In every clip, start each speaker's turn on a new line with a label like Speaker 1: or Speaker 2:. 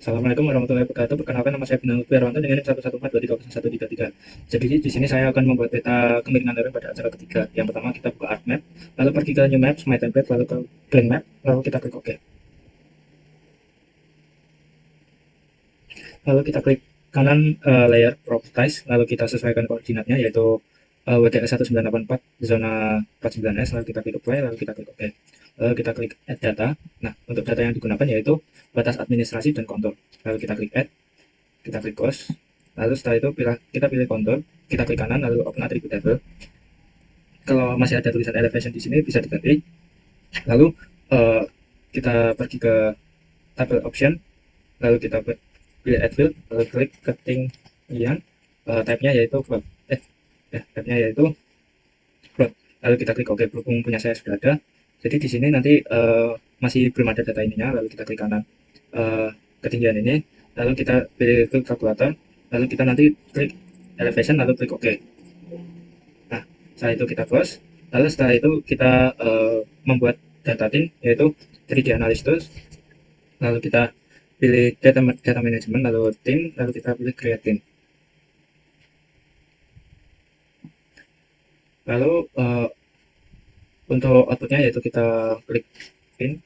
Speaker 1: Assalamualaikum warahmatullahi wabarakatuh. Perkenalkan, nama saya Bintang Lutfi Arwanto dengan NIM 114230133. Jadi di sini saya akan membuat peta kemiringan lereng pada acara ketiga. Yang pertama kita buka ArcMap, lalu pergi ke New Maps, My Template, lalu ke Blank Map, lalu kita klik OK. Lalu kita klik kanan layer Properties, lalu kita sesuaikan koordinatnya yaitu WDS 1984 zona 49S, lalu kita klik Apply, lalu kita klik OK. Lalu kita klik Add Data. Nah, untuk data yang digunakan yaitu batas administrasi dan kontur. Lalu kita klik Add, kita klik Close. Lalu setelah itu kita pilih kontur, kita klik kanan, lalu Open Attribute Table. Kalau masih ada tulisan elevation di sini bisa diganti. Lalu uh, kita pergi ke tabel option, lalu kita pilih add field, lalu klik ketinggian, type-nya yaitu float, type-nya yaitu float. Lalu kita klik OK. Berhubung punya saya sudah ada, jadi di sini nanti masih belum ada data ininya. Lalu kita klik kanan ketinggian ini, lalu kita pilih ke kalkulator, lalu kita nanti klik elevation, lalu klik OK. Nah, setelah itu kita close, lalu setelah itu kita membuat data tin yaitu 3D analysis, lalu kita pilih data management, lalu tim, lalu kita pilih create tin. Lalu untuk outputnya yaitu kita klik pin,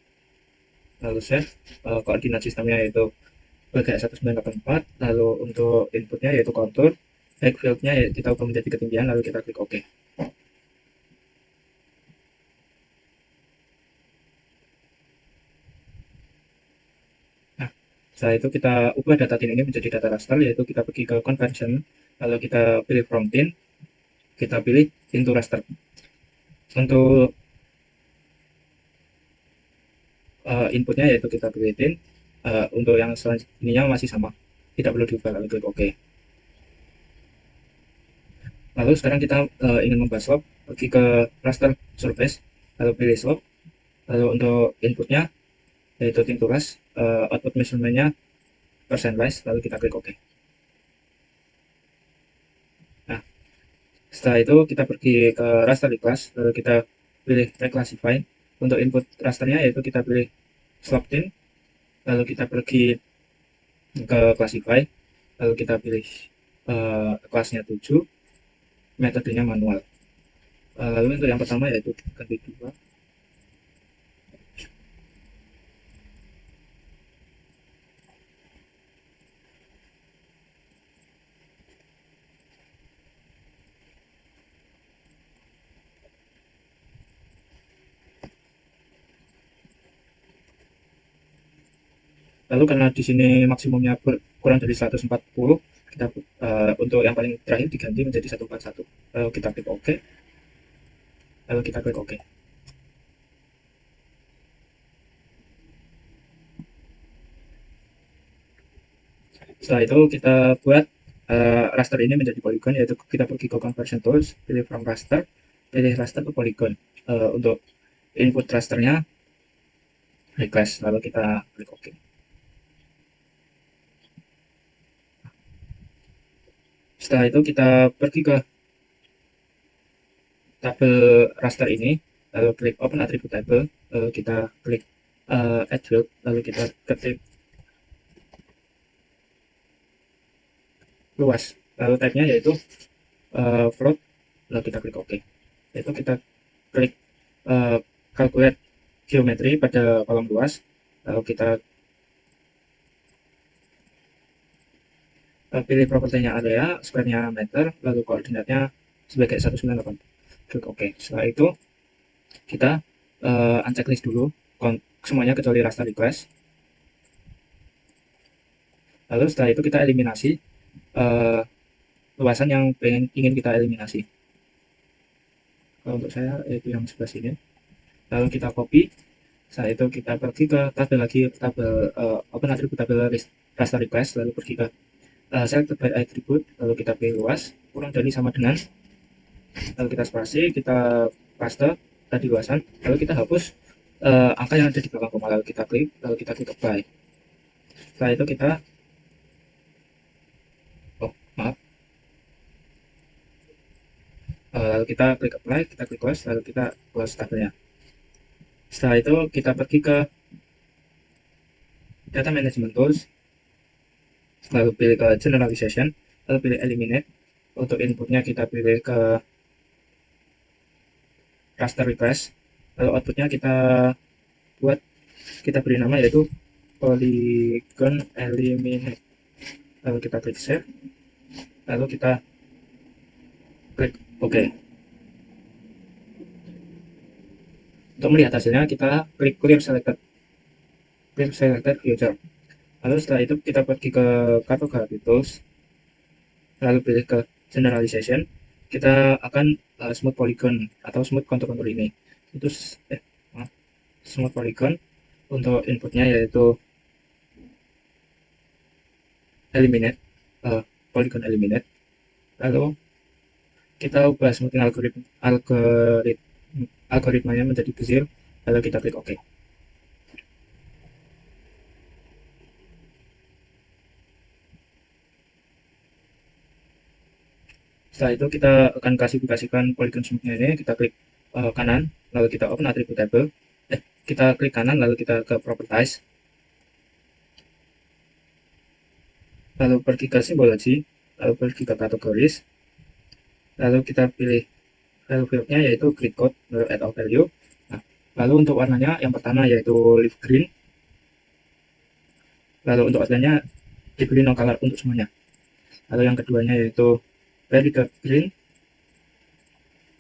Speaker 1: lalu save. Koordinat sistemnya yaitu WGS 1984, lalu untuk inputnya yaitu kontur, height fieldnya kita ubah menjadi ketinggian, lalu kita klik OK. Nah, setelah itu kita ubah data tin ini menjadi data raster, yaitu kita pergi ke conversion, lalu kita pilih from tin, kita pilih into raster. Untuk inputnya yaitu kita pilih tin, untuk yang selanjutnya masih sama, tidak perlu diubah, lalu klik OK. Lalu sekarang kita ingin membuat slope, pergi ke raster surface, lalu pilih slope, lalu untuk inputnya yaitu tin to ras, output measurementnya percent rise, lalu kita klik OK. Nah, setelah itu kita pergi ke raster class, lalu kita pilih reclassify. Untuk input rasternya yaitu kita pilih slope tin, lalu kita pergi ke classify, lalu kita pilih kelasnya 7, metodenya manual. Lalu untuk yang pertama yaitu ganti 2. Lalu karena di sini maksimumnya kurang dari 140, kita untuk yang paling terakhir diganti menjadi 141. Lalu kita klik OK, lalu kita klik OK. Setelah itu kita buat raster ini menjadi polygon, yaitu kita pergi ke conversion tools, pilih from raster, pilih raster to polygon. Untuk input rasternya request, lalu kita klik OK. Setelah itu kita pergi ke tabel raster ini, lalu klik open attribute table, lalu kita klik add field, lalu kita ketik luas, lalu type-nya yaitu float, lalu kita klik OK. Itu kita klik calculate geometri pada kolom luas, lalu kita pilih propertinya area, square-nya meter, lalu koordinatnya sebagai 198. Klik OK. Setelah itu kita unchecklist dulu semuanya kecuali raster request. Lalu setelah itu kita eliminasi luasan yang ingin kita eliminasi. Kalau untuk saya itu yang sebelah sini. Lalu kita copy. Setelah itu kita pergi ke tabel lagi, tabel open attribute tabel raster request, lalu pergi ke selected by attribute, lalu kita pilih luas kurang dari sama dengan, lalu kita spasi, kita paste tadi luasan, lalu kita hapus angka yang ada di belakang koma, lalu kita klik, apply. Setelah itu kita lalu kita klik apply, kita klik close, lalu kita close tabelnya. Setelah itu kita pergi ke data management tools, lalu pilih ke generalization, lalu pilih eliminate. Untuk inputnya kita pilih ke raster request, lalu outputnya buat kita beri nama yaitu polygon eliminate. Lalu kita klik save, lalu kita klik OK. Untuk melihat hasilnya kita klik clear selected future. Lalu setelah itu kita pergi ke cartography tools, lalu pilih ke generalization. Kita akan smooth polygon atau smooth contour ini. Itu smooth polygon. Untuk inputnya yaitu eliminate, polygon eliminate. Lalu kita ubah smoothing algoritmanya menjadi bezier, lalu kita klik OK. Setelah itu kita akan klasifikasikan polygon smoothnya ini. Kita klik kanan, lalu kita open attribute table. Kita klik kanan, lalu kita ke properties, lalu pergi ke symbology, lalu pergi ke categories, lalu kita pilih value fieldnya yaitu grid code, lalu add of value. Nah, lalu untuk warnanya yang pertama yaitu leaf green, lalu untuk outline-nya diberi no color untuk semuanya. Lalu yang keduanya yaitu very dark green,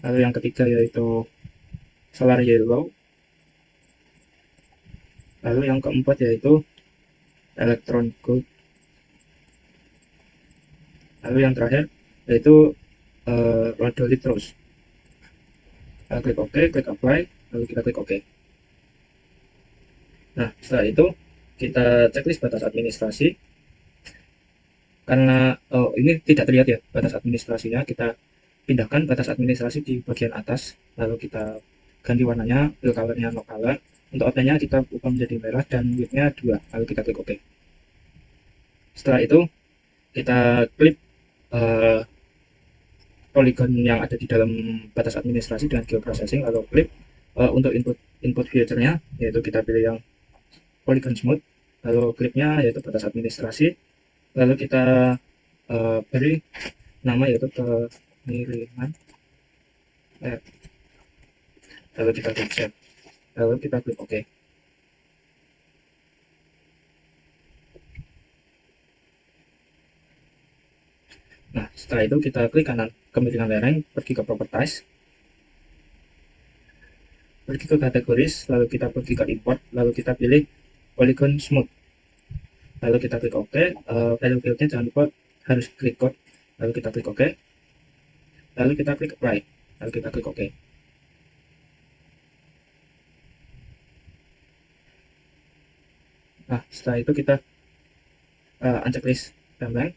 Speaker 1: lalu yang ketiga yaitu solar yellow, lalu yang keempat yaitu electron gold, lalu yang terakhir yaitu rhodolith rose. Klik OK, klik apply, lalu kita klik OK. Nah, setelah itu kita checklist batas administrasi. Karena ini tidak terlihat ya batas administrasinya, kita pindahkan batas administrasi di bagian atas, lalu kita ganti warnanya, fill colornya no color. Untuk outline-nya kita ubah menjadi merah dan width-nya 2, lalu kita klik OK. Setelah itu kita klik polygon yang ada di dalam batas administrasi dengan geoprocessing, lalu klik untuk input feature-nya, yaitu kita pilih yang polygon smooth, lalu kliknya yaitu batas administrasi, lalu kita beri nama yaitu pengiriman, lalu kita klik save, lalu kita klik OK. Nah, setelah itu kita klik kanan kemiringan lereng, pergi ke properties, pergi ke categories, lalu kita pergi ke import, lalu kita pilih polygon smooth, lalu kita klik OK. Value fieldnya jangan lupa harus klik code, lalu kita klik OK, lalu kita klik apply, lalu kita klik OK. Nah, setelah itu kita unchecklist timeline,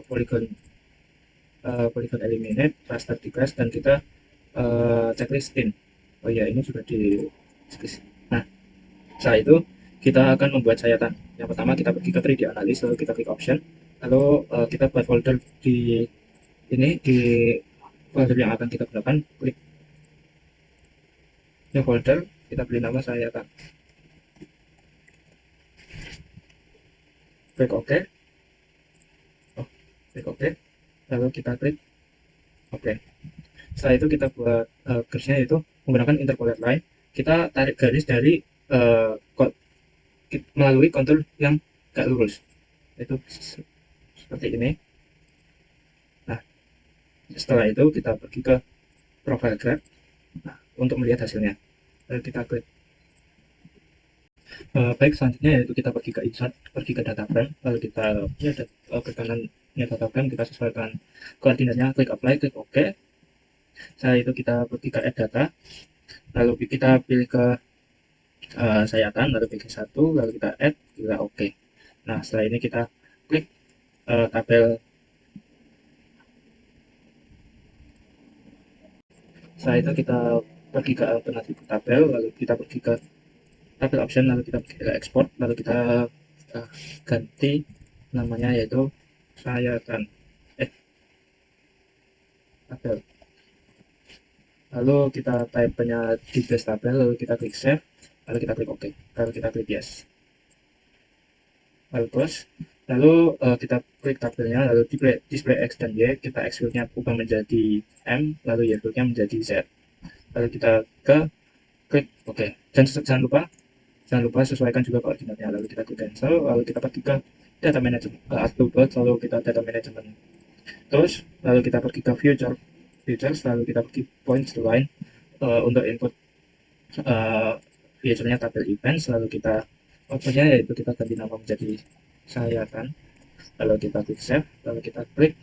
Speaker 1: polygon eliminate, raster declass, dan kita checklist in. Oh ya, ini sudah di. Nah, setelah itu kita akan membuat sayatan. Yang pertama kita pergi ke 3D analysis, lalu kita klik option, lalu kita buat folder di folder yang akan kita gunakan, klik new folder, kita beri nama sayatan, klik OK, klik OK, lalu kita klik OK. Setelah itu kita buat garisnya yaitu menggunakan interpolate line. Kita tarik garis dari melalui kontur yang gak lurus, itu seperti ini. Nah, setelah itu kita pergi ke profile graph. Nah, untuk melihat hasilnya, lalu kita klik. Baik, selanjutnya yaitu kita pergi ke insert, pergi ke data frame, lalu kita ke kanannya data frame, kita sesuaikan koordinatnya, klik apply, klik OK. Setelah itu kita pergi ke add data, lalu kita pilih ke sayatan, lalu pilih satu, lalu kita add, kita OK. Nah, setelah ini kita klik tabel. Setelah itu kita pergi ke alternatif tabel, lalu kita pergi ke tabel option, lalu kita pergi ke export, lalu kita ganti namanya yaitu sayatan tabel. Lalu kita type-nya di base tabel, lalu kita klik save, lalu kita klik OK, lalu kita klik yes, lalu close. Lalu kita klik tabelnya, lalu display X dan Y, kita X field-nya ubah menjadi M, lalu Y field-nya menjadi Z. Lalu kita klik OK. Dan jangan lupa sesuaikan juga koordinatnya. Lalu kita klik cancel, lalu kita pergi ke data management, Outlook, lalu kita data management terus, lalu kita pergi ke features, lalu kita pergi points to line untuk input feature-nya tabel events, lalu kita output-nya yaitu kita ganti nama menjadi sayatan, lalu kita klik save, lalu kita klik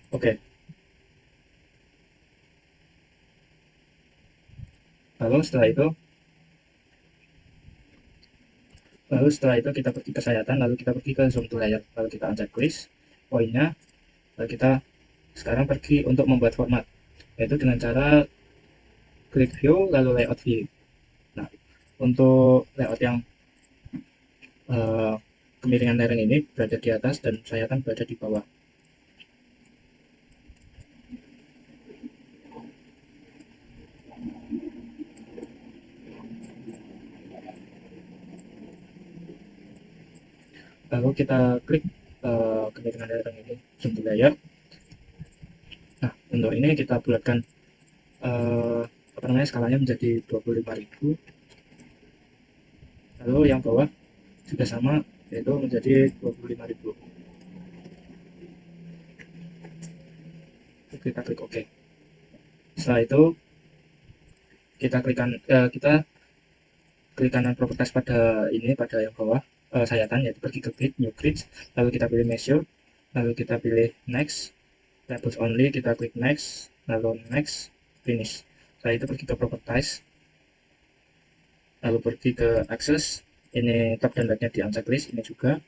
Speaker 1: OK. Lalu setelah itu kita pergi ke sayatan, lalu kita pergi ke zoom to layer, lalu kita uncheck list poinnya, lalu kita sekarang pergi untuk membuat format, yaitu dengan cara klik view lalu layout view. Nah, untuk layout yang kemiringan lereng ini berada di atas dan sayatan berada di bawah. Lalu kita klik kemiringan lereng ini zoom to layer. Nah, untuk ini kita bulatkan skalanya menjadi 25.000. Lalu yang bawah juga sama, yaitu menjadi 25.000. Kita klik OK. Setelah itu kita klik kanan properties pada yang bawah sayatan, yaitu pergi ke grid, new grid, lalu kita pilih measure, lalu kita pilih next, labels only, kita klik next, lalu next, finish. Setelah itu pergi ke properties, lalu pergi ke access, ini top dan right-nya di uncheck list, ini juga,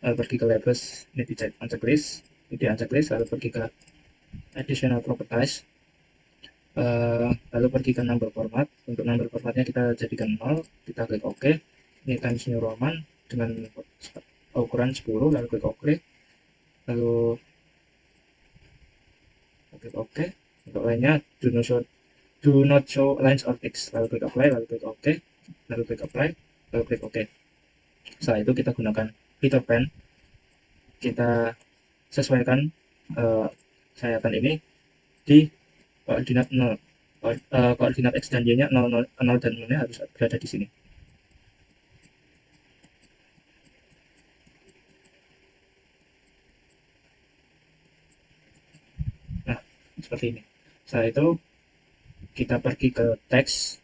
Speaker 1: lalu pergi ke labels, ini di uncheck list, lalu pergi ke additional properties, lalu pergi ke number format. Untuk number formatnya kita jadikan 0, kita klik OK. Ini Times New Roman dengan ukuran 10, lalu klik OK, lalu klik OK. Untuk lainnya do not show lines or text, lalu klik apply, lalu klik OK, lalu klik apply, lalu klik OK. Setelah itu kita gunakan Peter Pan, kita sesuaikan sayatan ini di koordinat 0, koordinat X dan Y nya 0 dan 0 nya harus berada di sini. Nah, seperti ini. Setelah itu kita pergi ke teks,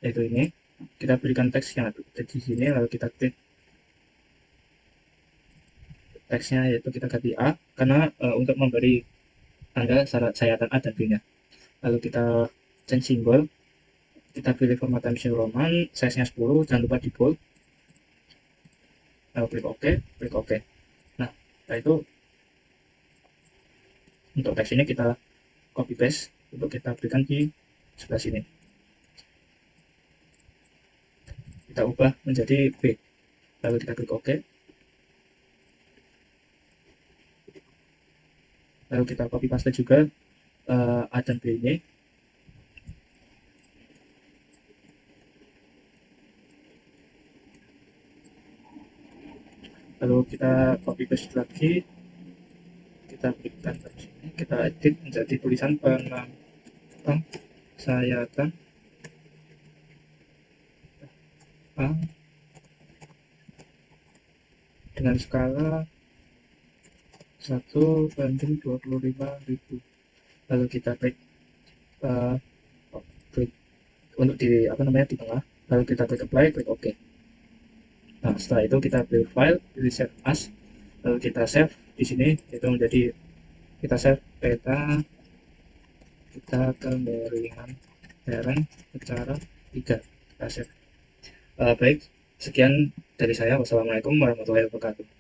Speaker 1: yaitu ini, kita berikan teks yang ada di sini, lalu kita klik teksnya, yaitu kita ganti A, karena untuk memberi tanda sayatan A dan B nya. Lalu kita change simbol, kita pilih format Times New Roman, size nya 10, jangan lupa di bold, lalu klik OK. Nah, setelah itu untuk teks ini kita copy paste untuk kita berikan di sebelah sini, kita ubah menjadi B, lalu kita klik OK, lalu kita copy paste juga A dan B ini, lalu kita copy paste lagi, kita berikan di sini, kita edit menjadi tulisan penambang sayatan A dengan skala 1:25.000. Lalu kita klik untuk di tengah, lalu kita klik apply, klik OK. Nah, setelah itu kita pilih file, pilih save as, lalu kita save di sini, itu menjadi kita save peta kita kemiringan lereng secara 3, kita save. Baik, sekian dari saya. Wassalamualaikum warahmatullahi wabarakatuh.